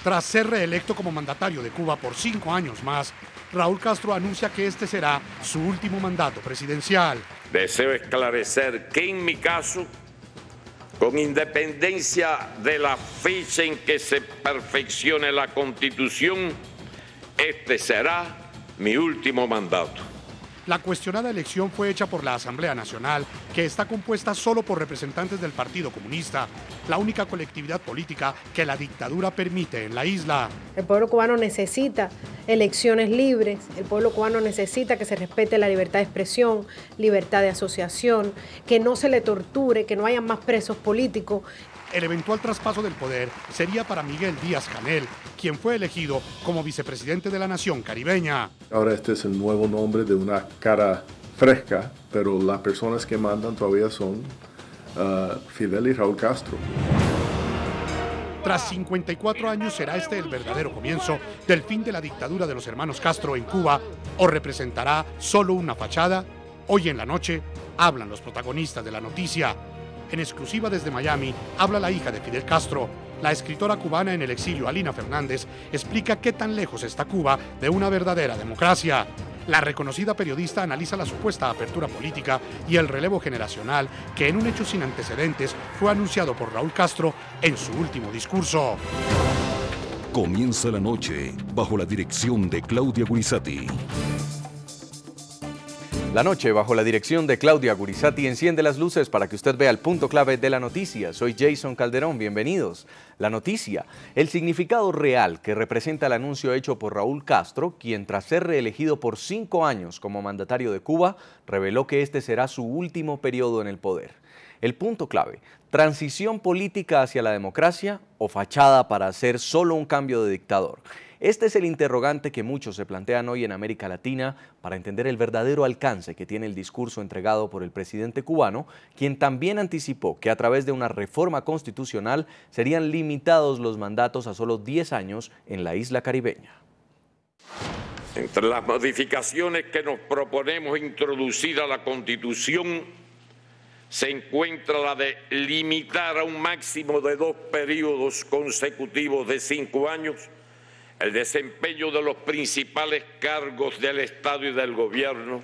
Tras ser reelecto como mandatario de Cuba por 5 años más, Raúl Castro anuncia que este será su último mandato presidencial. Deseo esclarecer que en mi caso, con independencia de la fecha en que se perfeccione la Constitución, este será mi último mandato. La cuestionada elección fue hecha por la Asamblea Nacional, que está compuesta solo por representantes del Partido Comunista, la única colectividad política que la dictadura permite en la isla. El pueblo cubano necesita elecciones libres, el pueblo cubano necesita que se respete la libertad de expresión, libertad de asociación, que no se le torture, que no haya más presos políticos. El eventual traspaso del poder sería para Miguel Díaz-Canel, quien fue elegido como vicepresidente de la nación caribeña. Ahora este es el nuevo nombre de una cara fresca, pero las personas que mandan todavía son Fidel y Raúl Castro. Tras 54 años será este el verdadero comienzo del fin de la dictadura de los hermanos Castro en Cuba, o representará solo una fachada. Hoy en la noche hablan los protagonistas de la noticia. En exclusiva desde Miami, habla la hija de Fidel Castro. La escritora cubana en el exilio, Alina Fernández, explica qué tan lejos está Cuba de una verdadera democracia. La reconocida periodista analiza la supuesta apertura política y el relevo generacional que en un hecho sin antecedentes fue anunciado por Raúl Castro en su último discurso. Comienza la noche bajo la dirección de Claudia Gurizati. La noche, bajo la dirección de Claudia Gurizati, enciende las luces para que usted vea el punto clave de la noticia. Soy Jason Calderón, bienvenidos. La noticia, el significado real que representa el anuncio hecho por Raúl Castro, quien tras ser reelegido por 5 años como mandatario de Cuba, reveló que este será su último periodo en el poder. El punto clave, transición política hacia la democracia o fachada para hacer solo un cambio de dictador. Este es el interrogante que muchos se plantean hoy en América Latina para entender el verdadero alcance que tiene el discurso entregado por el presidente cubano, quien también anticipó que a través de una reforma constitucional serían limitados los mandatos a solo 10 años en la isla caribeña. Entre las modificaciones que nos proponemos introducir a la Constitución se encuentra la de limitar a un máximo de 2 periodos consecutivos de 5 años el desempeño de los principales cargos del Estado y del Gobierno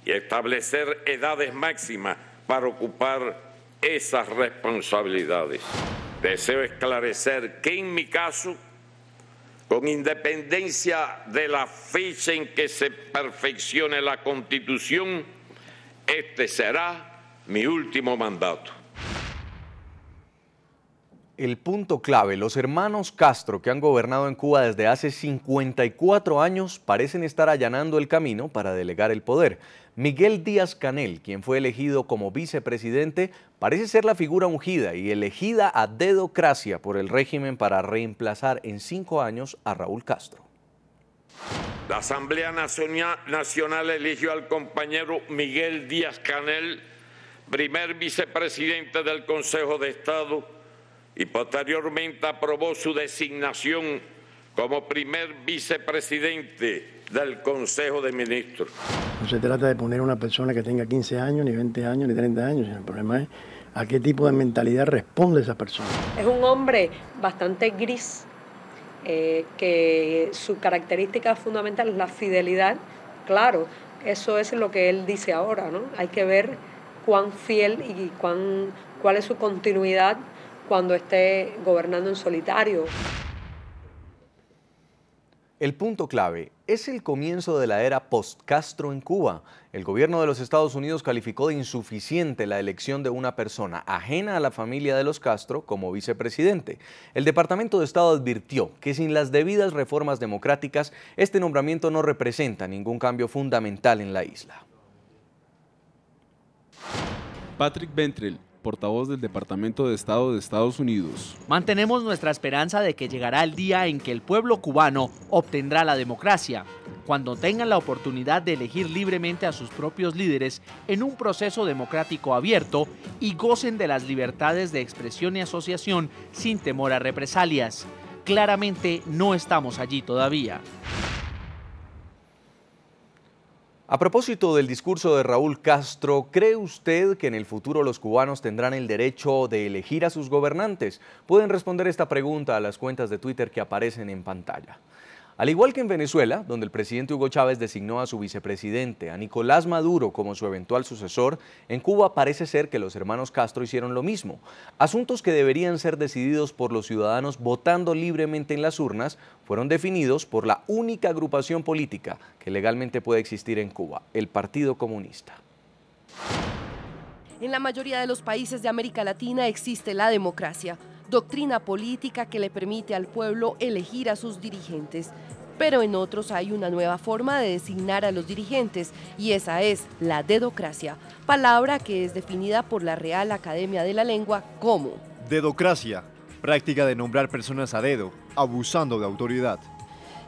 y establecer edades máximas para ocupar esas responsabilidades. Deseo esclarecer que en mi caso, con independencia de la fecha en que se perfeccione la Constitución, este será mi último mandato. El punto clave, los hermanos Castro, que han gobernado en Cuba desde hace 54 años, parecen estar allanando el camino para delegar el poder. Miguel Díaz-Canel, quien fue elegido como vicepresidente, parece ser la figura ungida y elegida a dedocracia por el régimen para reemplazar en 5 años a Raúl Castro. La Asamblea Nacional eligió al compañero Miguel Díaz-Canel, primer vicepresidente del Consejo de Estado, y posteriormente aprobó su designación como primer vicepresidente del Consejo de Ministros. No se trata de poner a una persona que tenga 15 años, ni 20 años, ni 30 años, sino el problema es a qué tipo de mentalidad responde esa persona. Es un hombre bastante gris, que su característica fundamental es la fidelidad. Claro, eso es lo que él dice ahora, ¿no? Hay que ver cuán fiel y cuál es su continuidad cuando esté gobernando en solitario. El punto clave es el comienzo de la era post-Castro en Cuba. El gobierno de los Estados Unidos calificó de insuficiente la elección de una persona ajena a la familia de los Castro como vicepresidente. El Departamento de Estado advirtió que sin las debidas reformas democráticas, este nombramiento no representa ningún cambio fundamental en la isla. Patrick Ventrell, portavoz del Departamento de Estado de Estados Unidos. Mantenemos nuestra esperanza de que llegará el día en que el pueblo cubano obtendrá la democracia, cuando tengan la oportunidad de elegir libremente a sus propios líderes en un proceso democrático abierto y gocen de las libertades de expresión y asociación sin temor a represalias. Claramente no estamos allí todavía. A propósito del discurso de Raúl Castro, ¿cree usted que en el futuro los cubanos tendrán el derecho de elegir a sus gobernantes? Pueden responder esta pregunta a las cuentas de Twitter que aparecen en pantalla. Al igual que en Venezuela, donde el presidente Hugo Chávez designó a su vicepresidente, a Nicolás Maduro, como su eventual sucesor, en Cuba parece ser que los hermanos Castro hicieron lo mismo. Asuntos que deberían ser decididos por los ciudadanos votando libremente en las urnas, fueron definidos por la única agrupación política que legalmente puede existir en Cuba, el Partido Comunista. En la mayoría de los países de América Latina existe la democracia, doctrina política que le permite al pueblo elegir a sus dirigentes. Pero en otros hay una nueva forma de designar a los dirigentes y esa es la dedocracia, palabra que es definida por la Real Academia de la Lengua como dedocracia, práctica de nombrar personas a dedo, abusando de autoridad.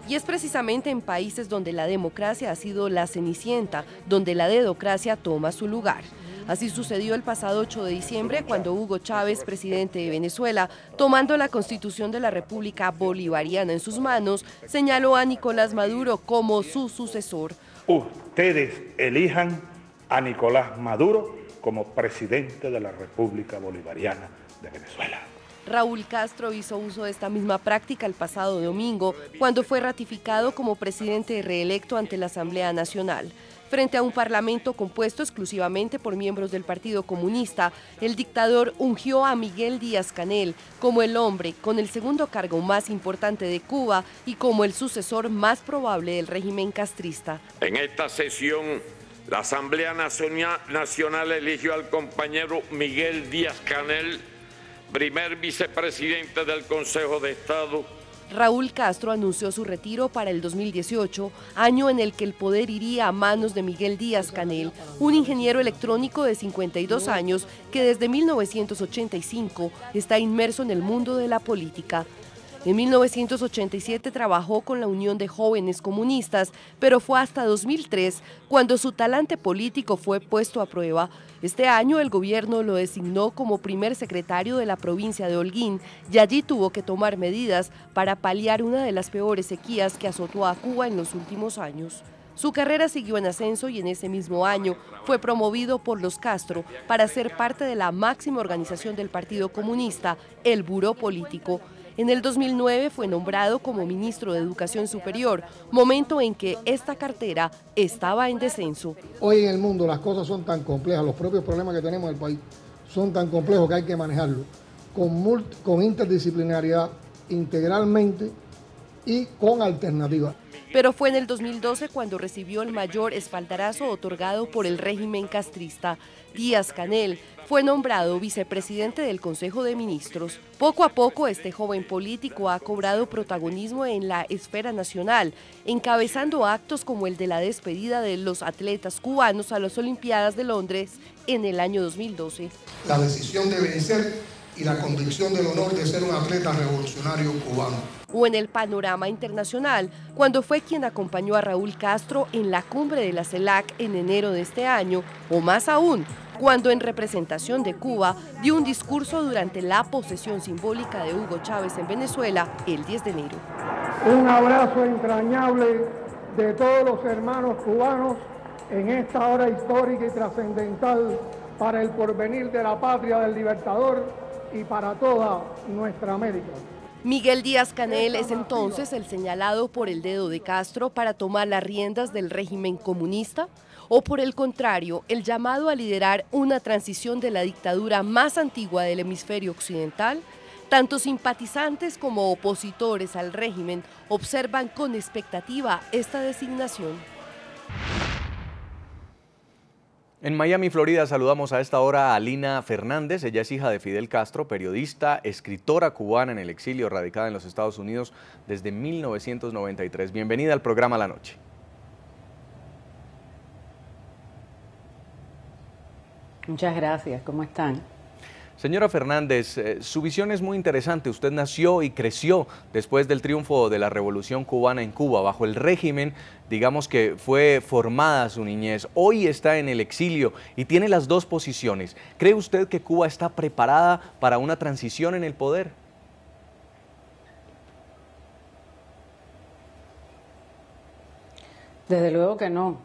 Y es precisamente en países donde la democracia ha sido la cenicienta, donde la dedocracia toma su lugar. Así sucedió el pasado 8 de diciembre cuando Hugo Chávez, presidente de Venezuela, tomando la Constitución de la República Bolivariana en sus manos, señaló a Nicolás Maduro como su sucesor. Ustedes elijan a Nicolás Maduro como presidente de la República Bolivariana de Venezuela. Raúl Castro hizo uso de esta misma práctica el pasado domingo, cuando fue ratificado como presidente reelecto ante la Asamblea Nacional. Frente a un parlamento compuesto exclusivamente por miembros del Partido Comunista, el dictador ungió a Miguel Díaz-Canel como el hombre con el segundo cargo más importante de Cuba y como el sucesor más probable del régimen castrista. En esta sesión, la Asamblea Nacional eligió al compañero Miguel Díaz-Canel, primer vicepresidente del Consejo de Estado. Raúl Castro anunció su retiro para el 2018, año en el que el poder iría a manos de Miguel Díaz-Canel, un ingeniero electrónico de 52 años que desde 1985 está inmerso en el mundo de la política. En 1987 trabajó con la Unión de Jóvenes Comunistas, pero fue hasta 2003 cuando su talante político fue puesto a prueba. Este año el gobierno lo designó como primer secretario de la provincia de Holguín y allí tuvo que tomar medidas para paliar una de las peores sequías que azotó a Cuba en los últimos años. Su carrera siguió en ascenso y en ese mismo año fue promovido por los Castro para ser parte de la máxima organización del Partido Comunista, el Buró Político. En el 2009 fue nombrado como ministro de Educación Superior, momento en que esta cartera estaba en descenso. Hoy en el mundo las cosas son tan complejas, los propios problemas que tenemos en el país son tan complejos que hay que manejarlos con interdisciplinariedad, integralmente y con alternativas. Pero fue en el 2012 cuando recibió el mayor espaldarazo otorgado por el régimen castrista. Díaz-Canel fue nombrado vicepresidente del Consejo de Ministros. Poco a poco este joven político ha cobrado protagonismo en la esfera nacional, encabezando actos como el de la despedida de los atletas cubanos a las Olimpiadas de Londres en el año 2012. La decisión de vencer y la convicción del honor de ser un atleta revolucionario cubano. O en el panorama internacional, cuando fue quien acompañó a Raúl Castro en la cumbre de la CELAC en enero de este año, o más aún, cuando en representación de Cuba dio un discurso durante la posesión simbólica de Hugo Chávez en Venezuela el 10 de enero. Un abrazo entrañable de todos los hermanos cubanos en esta hora histórica y trascendental para el porvenir de la patria del Libertador y para toda nuestra América. Miguel Díaz-Canel es entonces el señalado por el dedo de Castro para tomar las riendas del régimen comunista, o por el contrario, el llamado a liderar una transición de la dictadura más antigua del hemisferio occidental. Tanto simpatizantes como opositores al régimen observan con expectativa esta designación. En Miami, Florida, saludamos a esta hora a Lina Fernández. Ella es hija de Fidel Castro, periodista, escritora cubana en el exilio, radicada en los Estados Unidos desde 1993. Bienvenida al programa La Noche. Muchas gracias. ¿Cómo están? Señora Fernández, su visión es muy interesante. Usted nació y creció después del triunfo de la Revolución Cubana en Cuba, bajo el régimen, digamos que fue formada su niñez. Hoy está en el exilio y tiene las dos posiciones. ¿Cree usted que Cuba está preparada para una transición en el poder? Desde luego que no.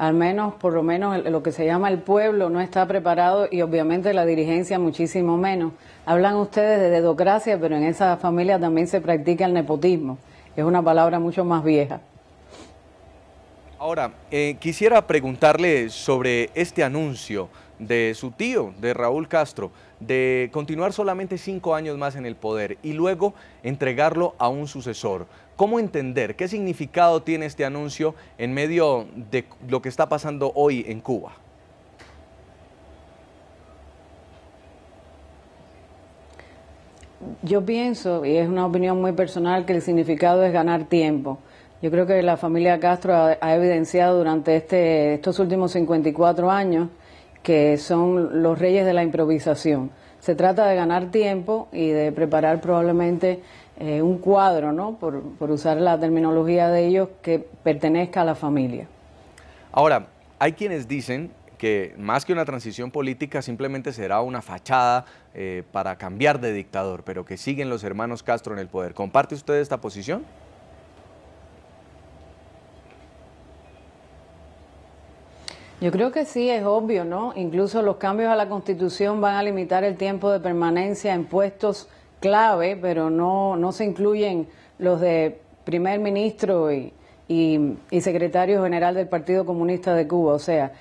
al menos, por lo menos, lo que se llama el pueblo no está preparado y obviamente la dirigencia muchísimo menos. Hablan ustedes de dedocracia, pero en esa familia también se practica el nepotismo. Es una palabra mucho más vieja. Ahora, quisiera preguntarle sobre este anuncio de su tío, de Raúl Castro, de continuar solamente 5 años más en el poder y luego entregarlo a un sucesor. ¿Cómo entender? ¿Qué significado tiene este anuncio en medio de lo que está pasando hoy en Cuba? Yo pienso, y es una opinión muy personal, que el significado es ganar tiempo. Yo creo que la familia Castro ha evidenciado durante estos últimos 54 años que son los reyes de la improvisación. Se trata de ganar tiempo y de preparar probablemente un cuadro, ¿no? Por usar la terminología de ellos, que pertenezca a la familia. Ahora, hay quienes dicen que más que una transición política simplemente será una fachada para cambiar de dictador, pero que siguen los hermanos Castro en el poder. ¿Comparte usted esta posición? Yo creo que sí, es obvio, ¿no? Incluso los cambios a la Constitución van a limitar el tiempo de permanencia en puestos clave, pero no se incluyen los de primer ministro y secretario general del Partido Comunista de Cuba. O sea,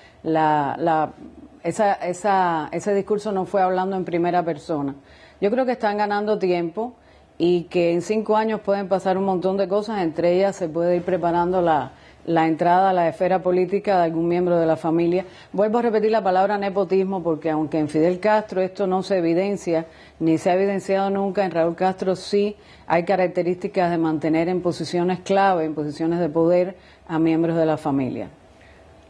ese discurso no fue hablando en primera persona. Yo creo que están ganando tiempo y que en 5 años pueden pasar un montón de cosas, entre ellas se puede ir preparando la entrada a la esfera política de algún miembro de la familia. Vuelvo a repetir la palabra nepotismo porque aunque en Fidel Castro esto no se evidencia, ni se ha evidenciado nunca, en Raúl Castro sí hay características de mantener en posiciones clave, en posiciones de poder, a miembros de la familia.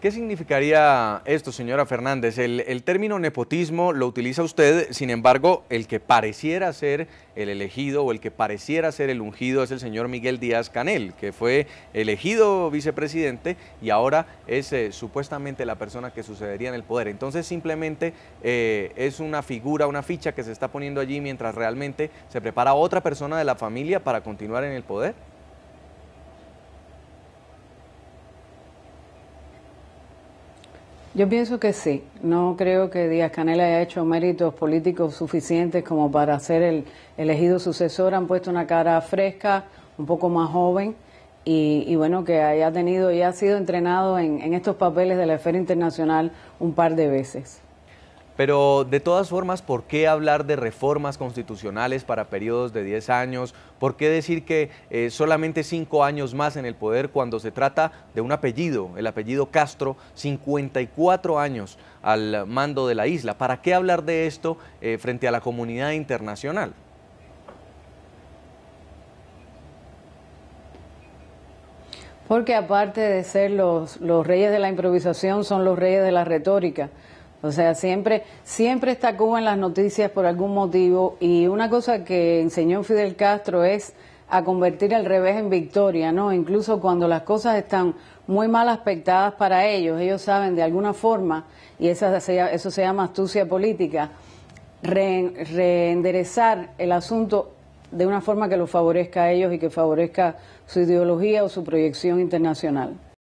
¿Qué significaría esto, señora Fernández? El término nepotismo lo utiliza usted, sin embargo, el que pareciera ser el elegido o el que pareciera ser el ungido es el señor Miguel Díaz-Canel, que fue elegido vicepresidente y ahora es supuestamente la persona que sucedería en el poder. Entonces simplemente es una figura, una ficha que se está poniendo allí mientras realmente se prepara otra persona de la familia para continuar en el poder. Yo pienso que sí. No creo que Díaz-Canel haya hecho méritos políticos suficientes como para ser el elegido sucesor. Han puesto una cara fresca, un poco más joven y bueno, que haya tenido y ha sido entrenado en estos papeles de la esfera internacional un par de veces. Pero de todas formas, ¿por qué hablar de reformas constitucionales para periodos de 10 años? ¿Por qué decir que solamente 5 años más en el poder cuando se trata de un apellido, el apellido Castro, 54 años al mando de la isla? ¿Para qué hablar de esto frente a la comunidad internacional? Porque aparte de ser los reyes de la improvisación, son los reyes de la retórica. O sea, siempre está Cuba en las noticias por algún motivo y una cosa que enseñó Fidel Castro es a convertir el revés en victoria, ¿no? Incluso cuando las cosas están muy mal aspectadas para ellos saben de alguna forma, y eso se llama astucia política, reenderezar el asunto de una forma que los favorezca a ellos y que favorezca su ideología o su proyección internacional.